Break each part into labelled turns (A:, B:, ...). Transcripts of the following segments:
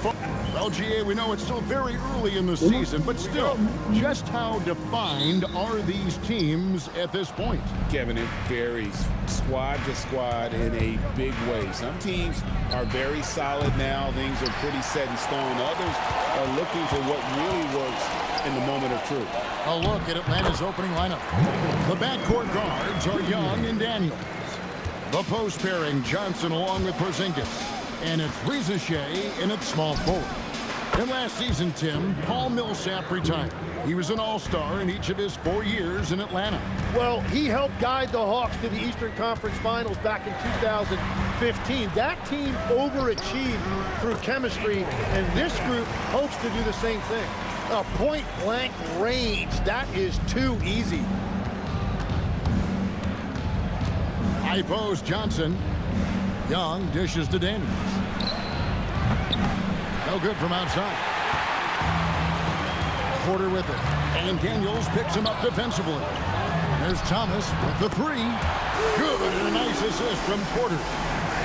A: Well, GA, we know it's still very early in the season, but still, just how defined are these teams at this point?
B: Kevin, it varies squad to squad in a big way. Some teams are very solid now. Things are pretty set in stone. Others are looking for what really works in the moment of truth.
A: A look at Atlanta's opening lineup. The backcourt guards are Young and Daniels. The post pairing, Johnson along with Porzingis. And it's Rizachet in its small forward. And last season, Tim, Paul Millsap retired. He was an all-star in each of his 4 years in Atlanta.
C: Well, he helped guide the Hawks to the Eastern Conference Finals back in 2015. That team overachieved through chemistry, and this group hopes to do the same thing. A point-blank range, that is too easy.
A: High post, Johnson. Young dishes to Daniels. No good from outside. Porter with it. And Daniels picks him up defensively. There's Thomas with the three. Good, and a nice assist from Porter.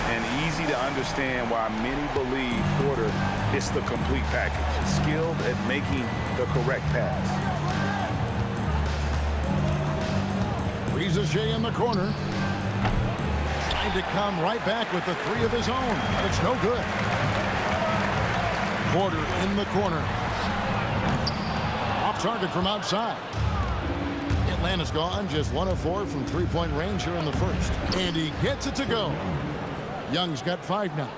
B: And easy to understand why many believe Porter is the complete package. Skilled at making the correct pass.
A: Rizachet in the corner. Trying to come right back with the three of his own, but it's no good. Porter in the corner. Off target from outside. Atlanta's gone just 1 of 4 from three-point range here in the first. And he gets it to go. Young's got 5 now.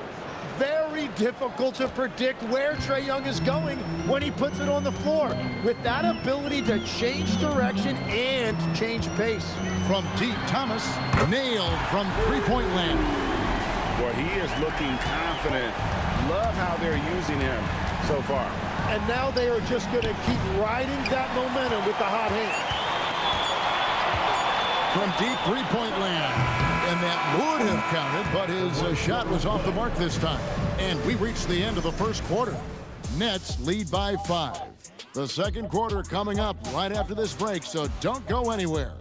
C: Very difficult to predict where Trae Young is going when he puts it on the floor. With that ability to change direction and change pace.
A: From deep, Thomas nailed from three-point land.
B: Well, he is looking confident. Love how they're using him so far.
C: And now they are just going to keep riding that momentum with the hot hand.
A: From deep three-point land. And that would have counted, but his shot was off the mark this time. And we reached the end of the first quarter. Nets lead by 5. The second quarter coming up right after this break, so don't go anywhere.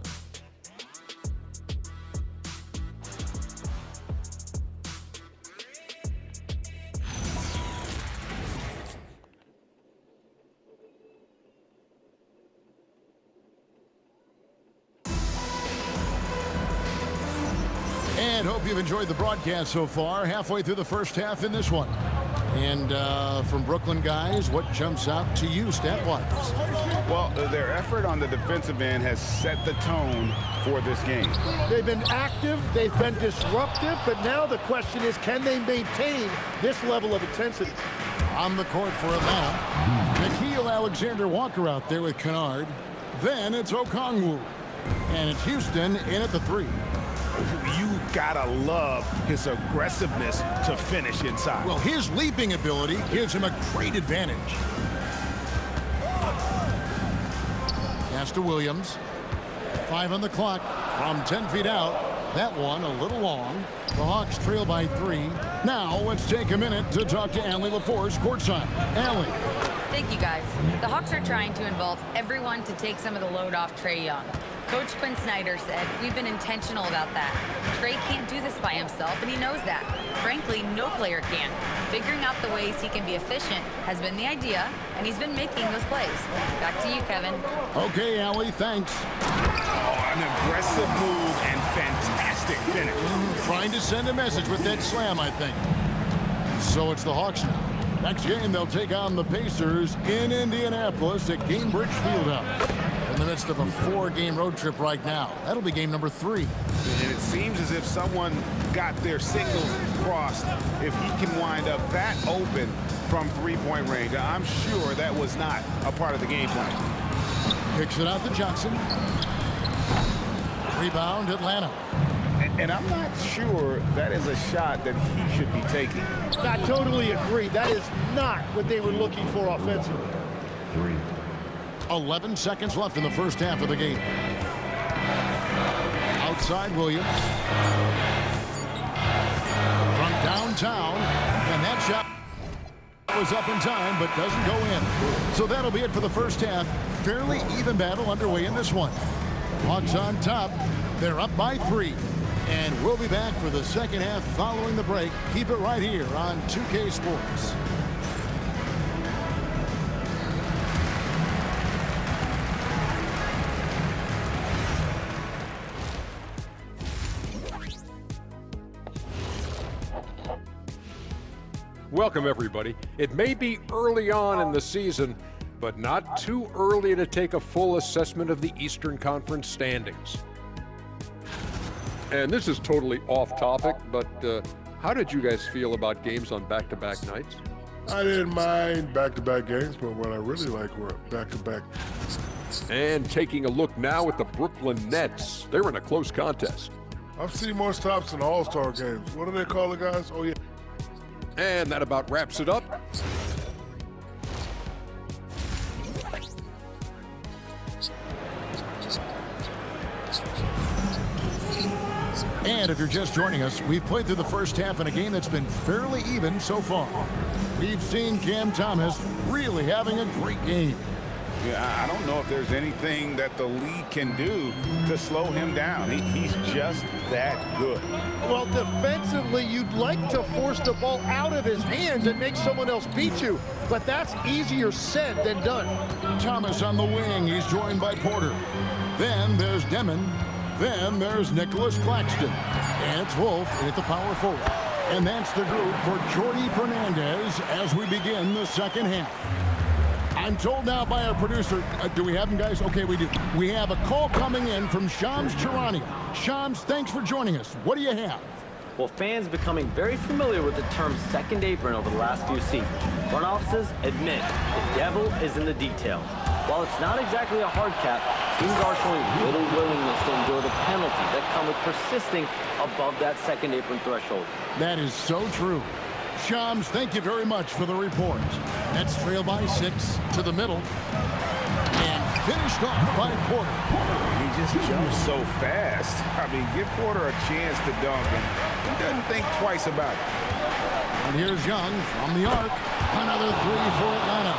A: And hope you've enjoyed the broadcast so far. Halfway through the first half in this one. And from Brooklyn guys, what jumps out to you stat-wise?
B: Well, their effort on the defensive end has set the tone for this game.
C: They've been active, they've been disruptive, but now the question is, can they maintain this level of intensity?
A: On the court for Atlanta, Nickeil Alexander-Walker out there with Kennard. Then it's Okongwu. And it's Houston in at the 3.
B: You gotta love his aggressiveness to finish inside.
A: Well, his leaping ability gives him a great advantage. Pass to Williams. 5 on the clock from 10 feet out. That one a little long. The Hawks trail by 3. Now let's take a minute to talk to Allie LaForce courtside. Allie.
D: Thank you, guys. The Hawks are trying to involve everyone to take some of the load off Trae Young. Coach Quinn Snyder said, we've been intentional about that. Trae can't do this by himself, and he knows that. Frankly, no player can. Figuring out the ways he can be efficient has been the idea, and he's been making those plays. Back to you, Kevin.
A: Okay, Allie, thanks.
B: Oh, an aggressive move and fantastic finish.
A: Trying to send a message with that slam, I think. So it's the Hawks now. Next game, they'll take on the Pacers in Indianapolis at Gainbridge Fieldhouse. In the midst of a 4-game road trip right now. That'll be game number 3.
B: And it seems as if someone got their signals crossed. If he can wind up that open from three-point range, I'm sure that was not a part of the game plan.
A: Kicks it out to Johnson. Rebound, Atlanta.
B: And I'm not sure that is a shot that he should be taking.
C: I totally agree. That is not what they were looking for offensively.
A: 11 seconds left in the first half of the game. Outside Williams. From downtown. And that shot was up in time, but doesn't go in. So that'll be it for the first half. Fairly even battle underway in this one. Hawks on top. They're up by 3. And we'll be back for the second half following the break. Keep it right here on 2K Sports.
E: Welcome, everybody. It may be early on in the season, but not too early to take a full assessment of the Eastern Conference standings. And this is totally off topic, but how did you guys feel about games on back-to-back nights?
F: I didn't mind back-to-back games, but what I really like were back-to-back.
E: And taking a look now at the Brooklyn Nets. They're in a close contest.
F: I've seen more stops in All-Star games. What do they call it, guys? Oh, yeah.
E: And that about wraps it up.
A: And if you're just joining us, we've played through the first half in a game that's been fairly even so far. We've seen Cam Thomas really having a great game.
B: Yeah, I don't know if there's anything that the league can do to slow him down. He's just that good.
C: Well, defensively, you'd like to force the ball out of his hands and make someone else beat you, but that's easier said than done.
A: Thomas on the wing. He's joined by Porter. Then there's Demon. Then there's Nicholas Claxton. And it's Wolf at the power forward. And that's the group for Jordi Fernandez as we begin the second half. I'm told now by our producer, do we have him, guys? Okay, we do. We have a call coming in from Shams Charania. Shams, thanks for joining us. What do you have?
G: Well, fans becoming very familiar with the term second apron over the last few seasons. Front offices admit the devil is in the details. While it's not exactly a hard cap, teams are showing little willingness to endure the penalties that come with persisting above that second apron threshold.
A: That is so true. Shams, thank you very much for the report. Nets trail by 6 to the middle. And finished off by Porter.
B: He just jumps so fast. I mean, give Porter a chance to dunk, and he doesn't think twice about it.
A: And here's Young from the arc. Another three for Atlanta.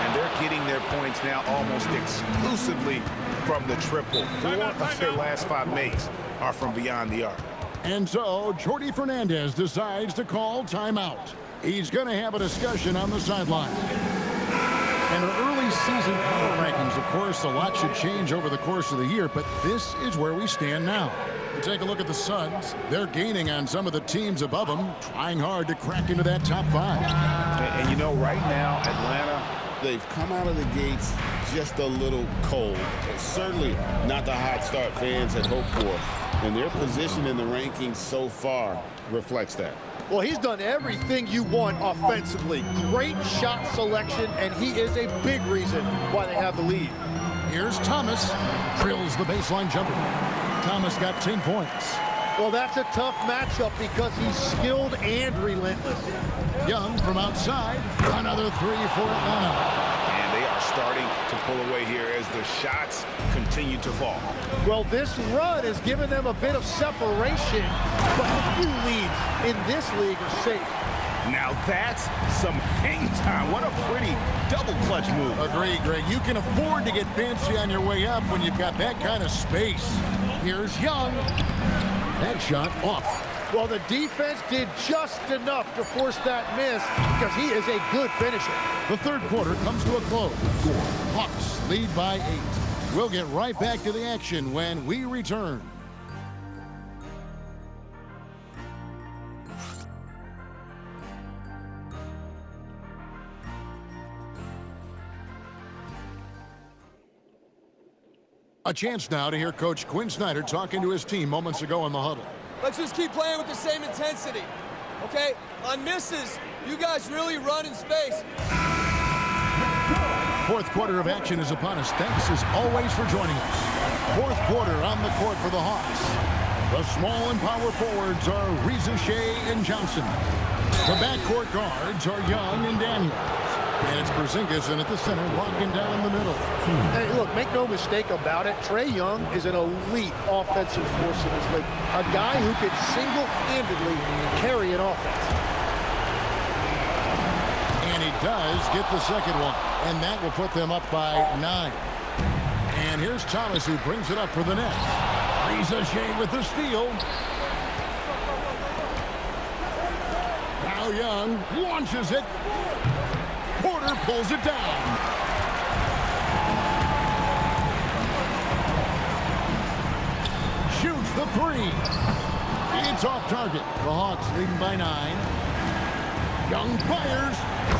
B: And they're getting their points now almost exclusively from the triple. 4 of their last 5 makes are from beyond the arc.
A: And so, Jordi Fernandez decides to call timeout. He's going to have a discussion on the sideline. And our early season power rankings, of course, a lot should change over the course of the year, but this is where we stand now. We take a look at the Suns. They're gaining on some of the teams above them, trying hard to crack into that top 5.
B: And you know, right now, Atlanta, they've come out of the gates just a little cold. It's certainly not the hot start fans had hoped for. And their position in the rankings so far reflects that.
C: Well, he's done everything you want offensively. Great shot selection, and he is a big reason why they have the lead.
A: Here's Thomas. Drills the baseline jumper. Thomas got 10 points.
C: Well, that's a tough matchup because he's skilled and relentless.
A: Young from outside. Another three for Atlanta.
B: And they are starting to pull away here as the shots continue to fall.
C: Well, this run has given them a bit of separation, but a few leads in this league are safe.
B: Now that's some hang time. What a pretty double clutch move.
A: Agreed, Greg. You can afford to get fancy on your way up when you've got that kind of space. Here's Young. That shot off.
C: Well, the defense did just enough to force that miss because he is a good finisher.
A: The third quarter comes to a close. Hawks lead by 8. We'll get right back to the action when we return. A chance now to hear Coach Quinn Snyder talking to his team moments ago in the huddle.
H: Let's just keep playing with the same intensity, okay? On misses, you guys really run in space.
A: Fourth quarter of action is upon us. Thanks as always for joining us. Fourth quarter on the court for the Hawks. The small and power forwards are Reza Shea and Johnson. The backcourt guards are Young and Daniels. And it's Porzingis in at the center, locking down the middle.
C: Hey, look, make no mistake about it. Trae Young is an elite offensive force in this league. A guy who can single-handedly carry an offense.
A: And he does get the second one. And that will put them up by 9. And here's Thomas who brings it up for the Nets. Reza Shea with the steal. Now Young launches it. Porter pulls it down. Shoots the three. It's off target. The Hawks leading by 9. Young fires.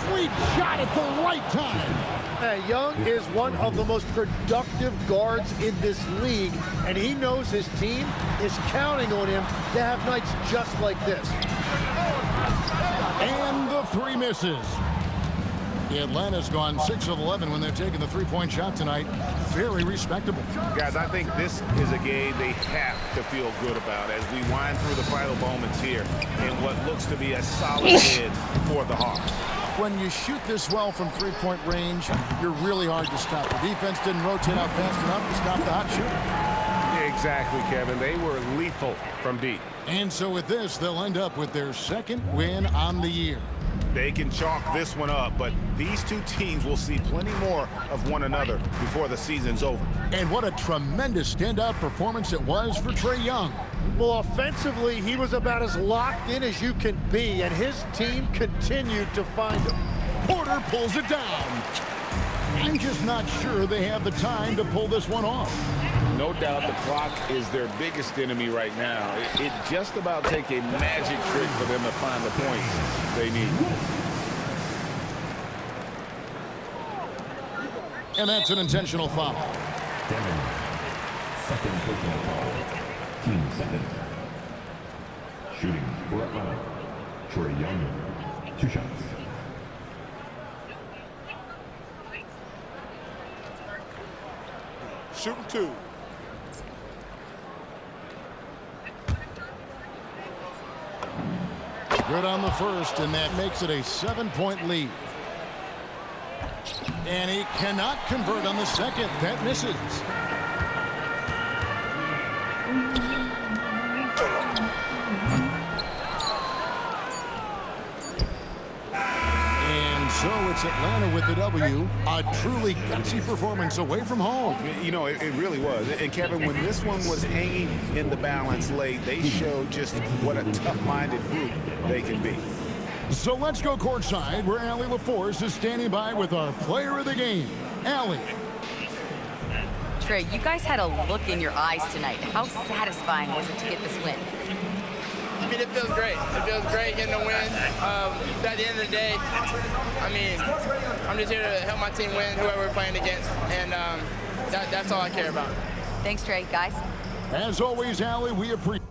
A: Sweet shot at the right time.
C: Young is one of the most productive guards in this league, and he knows his team is counting on him to have nights just like this.
A: And the three misses. Atlanta's gone 6 of 11 when they're taking the three-point shot tonight. Very respectable.
B: Guys, I think this is a game they have to feel good about as we wind through the final moments here in what looks to be a solid win for the Hawks.
A: When you shoot this well from three-point range, you're really hard to stop. The defense didn't rotate out fast enough to stop the hot shooter.
B: Exactly, Kevin. They were lethal from deep.
A: And so with this, they'll end up with their second win on the year.
B: They can chalk this one up, but these two teams will see plenty more of one another before the season's over.
A: And what a tremendous standout performance it was for Trae Young.
C: Well, offensively, he was about as locked in as you can be, and his team continued to find him.
A: Porter pulls it down. I'm just not sure they have the time to pull this one off.
B: No doubt the clock is their biggest enemy right now. It just about takes a magic trick for them to find the points they need.
A: And that's an intentional foul.
I: Second personal foul. Team second. Shooting for Atlanta. Trae Young. 2 shots.
B: Shooting 2.
A: Good on the first, and that makes it a 7-point lead. And he cannot convert on the second. That misses. And so it's Atlanta with the W. A truly gutsy performance away from home.
B: You know, it really was. And Kevin, when this one was hanging in the balance late, they showed just what a tough-minded group they can be.
A: So let's go courtside, where Allie LaForce is standing by with our player of the game. Allie.
D: Trae, you guys had a look in your eyes tonight. How satisfying was it to get this win?
J: I mean, it feels great. It feels great getting a win. At the end of the day, I mean, I'm just here to help my team win, whoever we're playing against, and that's all I care about.
D: Thanks, Trae. Guys?
A: As always, Allie, we appreciate